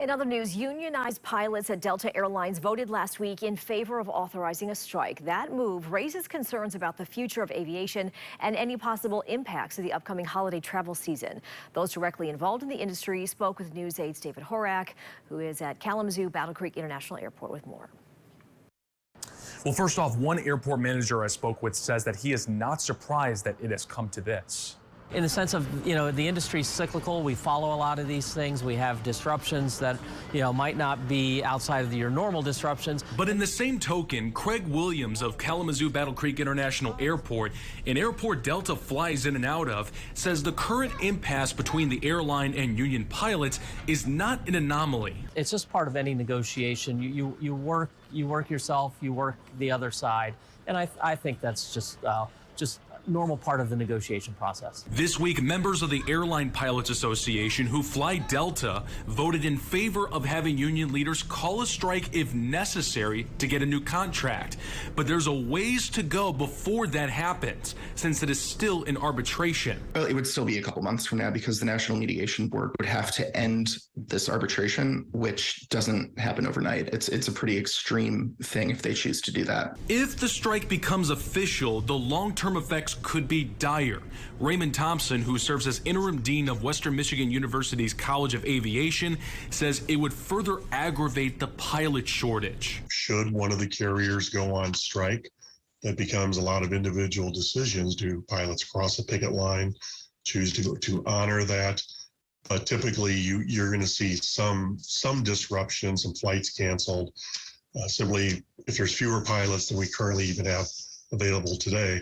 In other news, unionized pilots at Delta Airlines voted last week in favor of authorizing a strike. That move raises concerns about the future of aviation and any possible impacts of the upcoming holiday travel season. Those directly involved in the industry spoke with News 8's David Horak, who is at Kalamazoo Battle Creek International Airport with more. Well, first off, one airport manager I spoke with says that he is not surprised that it has come to this. In the sense of, the industry's cyclical. We follow a lot of these things. We have disruptions that, might not be outside of your normal disruptions. But in the same token, Craig Williams of Kalamazoo Battle Creek International Airport, an airport Delta flies in and out of, says the current impasse between the airline and union pilots is not an anomaly. It's just part of any negotiation. You work yourself, you work the other side. And I think that's just normal part of the negotiation process. This week, members of the Airline Pilots Association who fly Delta voted in favor of having union leaders call a strike if necessary to get a new contract. But there's a ways to go before that happens, since it is still in arbitration. Well, it would still be a couple months from now because the National Mediation Board would have to end this arbitration, which doesn't happen overnight. It's a pretty extreme thing if they choose to do that. If the strike becomes official, the long-term effects could be dire. Raymond Thompson, who serves as interim dean of Western Michigan University's College of Aviation, says it would further aggravate the pilot shortage. Should one of the carriers go on strike, that becomes a lot of individual decisions. Do pilots cross a picket line, choose to honor that? But typically you're going to see some disruption, some flights canceled. Simply, if there's fewer pilots than we currently even have available today,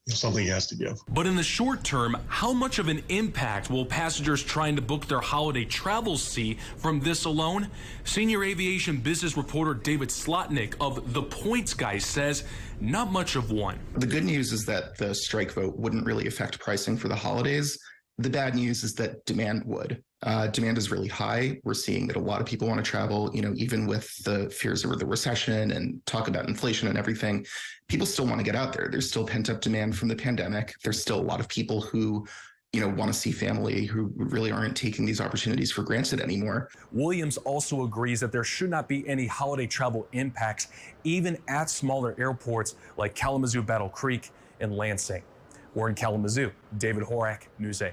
something has to give. But in the short term, how much of an impact will passengers trying to book their holiday travels see from this alone? Senior aviation business reporter David Slotnick of The Points Guy says not much of one. The good news is that the strike vote wouldn't really affect pricing for the holidays. The bad news is that demand would. Demand is really high. We're seeing that a lot of people want to travel, even with the fears over the recession and talk about inflation and everything. People still want to get out there. There's still pent-up demand from the pandemic. There's still a lot of people who, want to see family, who really aren't taking these opportunities for granted anymore. Williams also agrees that there should not be any holiday travel impacts, even at smaller airports like Kalamazoo Battle Creek and Lansing. We're in Kalamazoo. David Horak, News 8.